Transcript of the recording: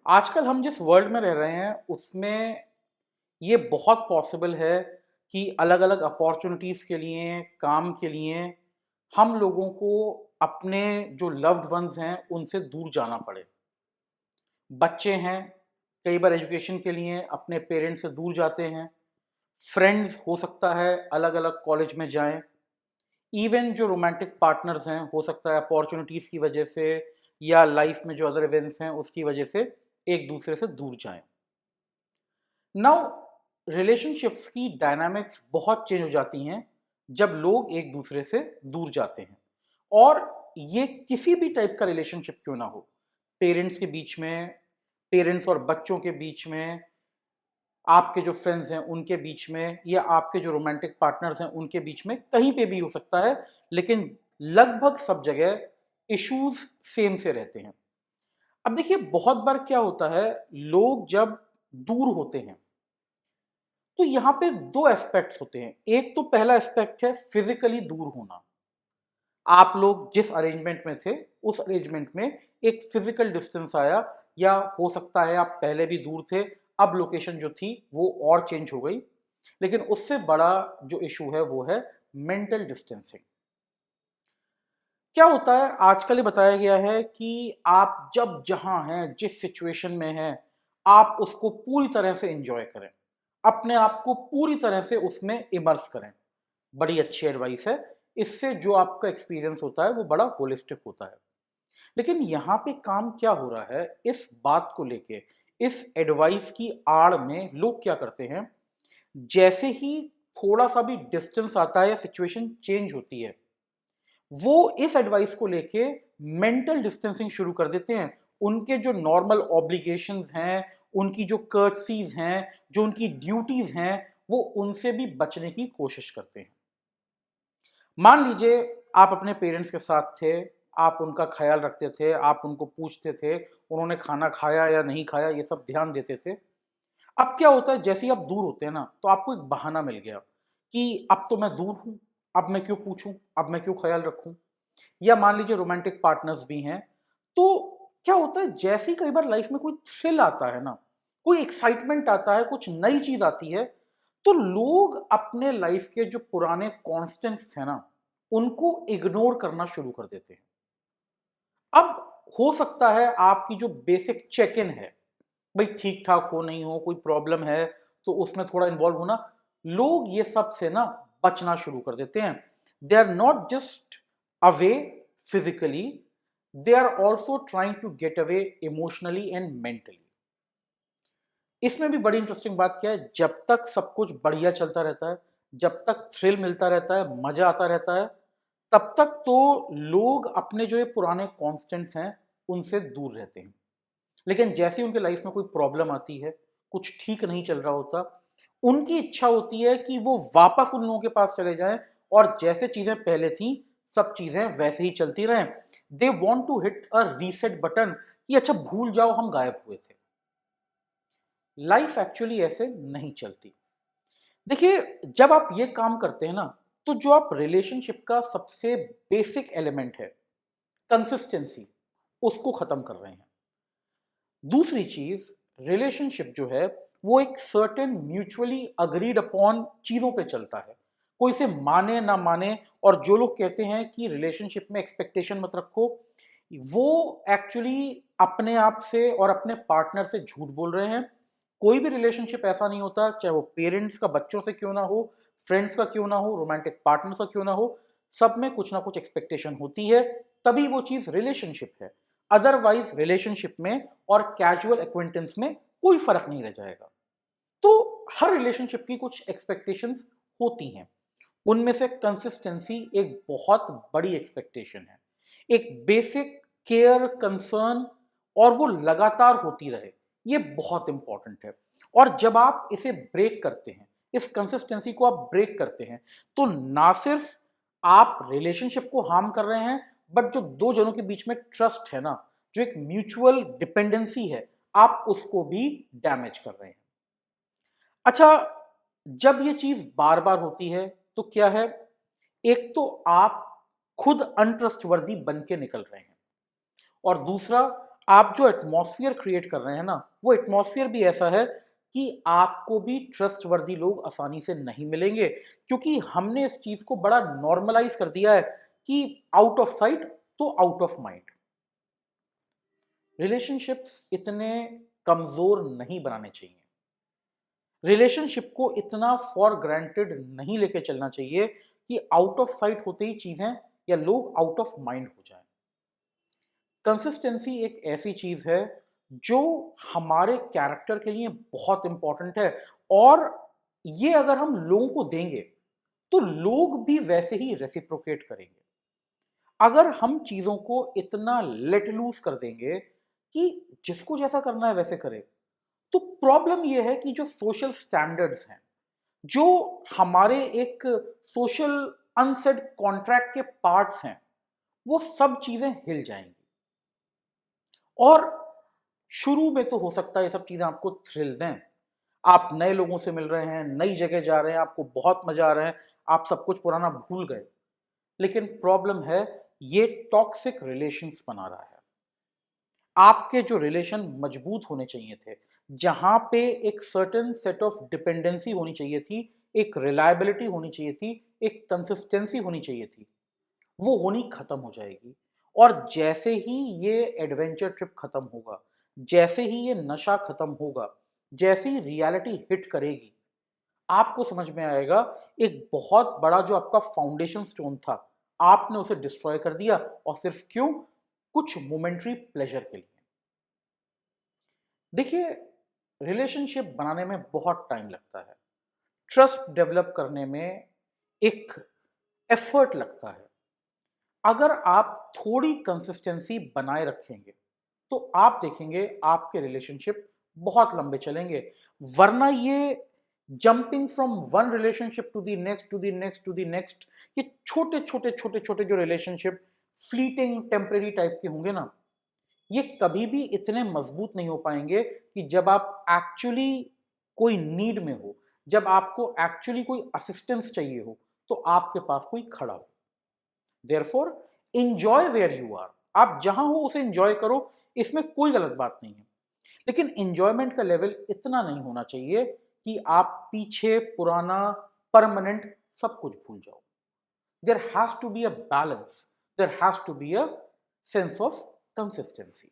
आजकल हम जिस वर्ल्ड में रह रहे हैं उसमें ये बहुत पॉसिबल है कि अलग-अलग अपॉर्चुनिटीज़ के लिए, काम के लिए हम लोगों को अपने जो लव्ड वन्स हैं उनसे दूर जाना पड़े। बच्चे हैं, कई बार एजुकेशन के लिए अपने पेरेंट्स से दूर जाते हैं। फ्रेंड्स हो सकता है अलग-अलग कॉलेज में जाएँ। इवन जो रोमांटिक पार्टनर्स हैं हो सकता है अपॉर्चुनिटीज़ की वजह से या लाइफ में जो अदर इवेंट्स हैं उसकी वजह से एक दूसरे से दूर जाएँ। नाउ रिलेशनशिप्स की डायनामिक्स बहुत चेंज हो जाती हैं जब लोग एक दूसरे से दूर जाते हैं। और ये किसी भी टाइप का रिलेशनशिप क्यों ना हो, पेरेंट्स के बीच में, पेरेंट्स और बच्चों के बीच में, आपके जो फ्रेंड्स हैं उनके बीच में, या आपके जो रोमांटिक पार्टनर्स हैं उनके बीच में, कहीं पे भी हो सकता है। लेकिन लगभग सब जगह इश्यूज सेम से रहते हैं। अब देखिए, बहुत बार क्या होता है, लोग जब दूर होते हैं तो यहाँ पे दो एस्पेक्ट्स होते हैं। एक तो पहला एस्पेक्ट है फिजिकली दूर होना। आप लोग जिस अरेंजमेंट में थे उस अरेंजमेंट में एक फिजिकल डिस्टेंस आया, या हो सकता है आप पहले भी दूर थे, अब लोकेशन जो थी वो और चेंज हो गई। लेकिन उससे बड़ा जो इशू है वो है मेंटल डिस्टेंसिंग। क्या होता है, आजकल ये बताया गया है कि आप जब जहां हैं, जिस सिचुएशन में हैं, आप उसको पूरी तरह से एंजॉय करें, अपने आप को पूरी तरह से उसमें इमर्स करें। बड़ी अच्छी एडवाइस है। इससे जो आपका एक्सपीरियंस होता है वो बड़ा होलिस्टिक होता है। लेकिन यहाँ पे काम क्या हो रहा है, इस बात को लेके, इस एडवाइस की आड़ में लोग क्या करते हैं, जैसे ही थोड़ा सा भी डिस्टेंस आता है या सिचुएशन चेंज होती है, वो इस एडवाइस को लेके मेंटल डिस्टेंसिंग शुरू कर देते हैं। उनके जो नॉर्मल ऑब्लिगेशंस हैं, उनकी जो कर्टसीज हैं, जो उनकी ड्यूटीज हैं, वो उनसे भी बचने की कोशिश करते हैं। मान लीजिए आप अपने पेरेंट्स के साथ थे, आप उनका ख्याल रखते थे, आप उनको पूछते थे उन्होंने खाना खाया या नहीं खाया, ये सब ध्यान देते थे। अब क्या होता है, जैसे ही आप दूर होते हैं ना, तो आपको एक बहाना मिल गया कि अब तो मैं दूर हूं, अब मैं क्यों पूछूं, अब मैं क्यों ख्याल रखूं। या मान लीजिए रोमांटिक पार्टनर्स भी हैं, तो क्या होता है, जैसे ही कई बार लाइफ में कोई थ्रिल आता है ना, कोई एक्साइटमेंट आता है, कुछ नई चीज आती है, तो लोग अपने लाइफ के जो पुराने कॉन्स्टेंट्स हैं ना, उनको इग्नोर करना शुरू कर देते हैं। अब हो सकता है आपकी जो बेसिक चेक इन है, भाई ठीक ठाक हो नहीं हो, कोई प्रॉब्लम है, तो उसमें थोड़ा इन्वॉल्व होना, लोग ये सब से ना बचना शुरू कर देते हैं। They are not just away physically, they are also trying to get away emotionally and mentally. इसमें भी बड़ी इंटरेस्टिंग बात क्या है, जब तक सब कुछ बढ़िया चलता रहता है, जब तक थ्रिल मिलता रहता है, मजा आता रहता है, तब तक तो लोग अपने जो ये पुराने कॉन्स्टेंट्स हैं उनसे दूर रहते हैं। लेकिन जैसे ही उनके लाइफ में कोई प्रॉब्लम आती है, कुछ ठीक नहीं चल रहा होता, उनकी इच्छा होती है कि वो वापस उन लोगों के पास चले जाएं और जैसे चीजें पहले थी सब चीजें वैसे ही चलती रहें। They want to hit a reset button कि अच्छा भूल जाओ हम गायब हुए थे। लाइफ एक्चुअली ऐसे नहीं चलती। देखिए, जब आप ये काम करते हैं ना, तो जो आप रिलेशनशिप का सबसे बेसिक एलिमेंट है, कंसिस्टेंसी, उसको खत्म कर रहे हैं। दूसरी चीज, रिलेशनशिप जो है वो एक सर्टेन म्यूचुअली अग्रीड अपॉन चीजों पे चलता है। कोई इसे माने ना माने, और जो लोग कहते हैं कि रिलेशनशिप में एक्सपेक्टेशन मत रखो, वो एक्चुअली अपने आप से और अपने पार्टनर से झूठ बोल रहे हैं। कोई भी रिलेशनशिप ऐसा नहीं होता, चाहे वो पेरेंट्स का बच्चों से क्यों ना हो, फ्रेंड्स का क्यों ना हो, रोमांटिक पार्टनर्स का क्यों ना हो, सब में कुछ ना कुछ एक्सपेक्टेशन होती है, तभी वो चीज रिलेशनशिप है। अदरवाइज रिलेशनशिप में और कैजुअल एक्वेंटेंस में कोई फर्क नहीं रह जाएगा। तो हर रिलेशनशिप की कुछ एक्सपेक्टेशंस होती हैं, उनमें से कंसिस्टेंसी एक बहुत बड़ी एक्सपेक्टेशन है। एक बेसिक केयर, कंसर्न, और वो लगातार होती रहे, ये बहुत इंपॉर्टेंट है। और जब आप इसे ब्रेक करते हैं, इस कंसिस्टेंसी को आप ब्रेक करते हैं, तो ना सिर्फ आप रिलेशनशिप को हार्म कर रहे हैं, बट जो दो जनों के बीच में ट्रस्ट है ना, जो एक म्यूचुअल डिपेंडेंसी है, आप उसको भी डैमेज कर रहे हैं। अच्छा, जब ये चीज बार बार होती है तो क्या है, एक तो आप खुद अनट्रस्टवर्दी बन के निकल रहे हैं, और दूसरा आप जो एटमॉस्फेयर क्रिएट कर रहे हैं ना, वो एटमॉस्फेयर भी ऐसा है कि आपको भी ट्रस्टवर्दी लोग आसानी से नहीं मिलेंगे, क्योंकि हमने इस चीज़ को बड़ा नॉर्मलाइज़ कर दिया है कि आउट ऑफ साइट तो आउट ऑफ माइंड। रिलेशनशिप्स इतने कमज़ोर नहीं बनाने चाहिए। रिलेशनशिप को इतना फॉर ग्रांटेड नहीं लेके चलना चाहिए कि आउट ऑफ साइट होते ही चीज़ें या लोग आउट ऑफ माइंड हो जाएँ। कंसिस्टेंसी एक ऐसी चीज है जो हमारे कैरेक्टर के लिए बहुत इंपॉर्टेंट है, और ये अगर हम लोगों को देंगे तो लोग भी वैसे ही रेसिप्रोकेट करेंगे। अगर हम चीजों को इतना लेट लूज कर देंगे कि जिसको जैसा करना है वैसे करे, तो प्रॉब्लम यह है कि जो सोशल स्टैंडर्ड्स हैं, जो हमारे एक सोशल अनसेड कॉन्ट्रैक्ट के पार्ट्स हैं, वो सब चीजें हिल जाएंगी। और शुरू में तो हो सकता है ये सब चीज़ें आपको थ्रिल दें। आप नए लोगों से मिल रहे हैं, नई जगह जा रहे हैं, आपको बहुत मज़ा आ रहा है, आप सब कुछ पुराना भूल गए। लेकिन प्रॉब्लम है, ये टॉक्सिक रिलेशंस बना रहा है। आपके जो रिलेशन मजबूत होने चाहिए थे, जहाँ पे एक सर्टेन सेट ऑफ डिपेंडेंसी होनी चाहिए थी, एक रिलायबिलिटी होनी चाहिए थी, एक कंसिस्टेंसी होनी चाहिए थी, वो होनी खत्म हो जाएगी। और जैसे ही ये एडवेंचर ट्रिप खत्म होगा, जैसे ही ये नशा खत्म होगा, जैसे ही रियलिटी हिट करेगी, आपको समझ में आएगा एक बहुत बड़ा जो आपका फाउंडेशन स्टोन था, आपने उसे डिस्ट्रॉय कर दिया। और सिर्फ क्यों? कुछ मोमेंटरी प्लेजर के लिए। देखिए, रिलेशनशिप बनाने में बहुत टाइम लगता है, ट्रस्ट डेवलप करने में एक एफर्ट लगता है। अगर आप थोड़ी कंसिस्टेंसी बनाए रखेंगे, तो आप देखेंगे आपके रिलेशनशिप बहुत लंबे चलेंगे। वरना ये jumping from one relationship to the next, to the next, to the next, ये छोटे छोटे छोटे छोटे जो रिलेशनशिप फ्लीटिंग टेम्परेरी टाइप के होंगे ना, ये कभी भी इतने मजबूत नहीं हो पाएंगे कि जब आप एक्चुअली कोई नीड में हो, जब आपको एक्चुअली कोई असिस्टेंस चाहिए हो, तो आपके पास कोई खड़ा हो। Therefore enjoy where you are. आप जहां हो उसे एंजॉय करो, इसमें कोई गलत बात नहीं है। लेकिन एंजॉयमेंट का लेवल इतना नहीं होना चाहिए कि आप पीछे पुराना परमानेंट सब कुछ भूल जाओ। There has to be a balance, there has to be a sense of consistency.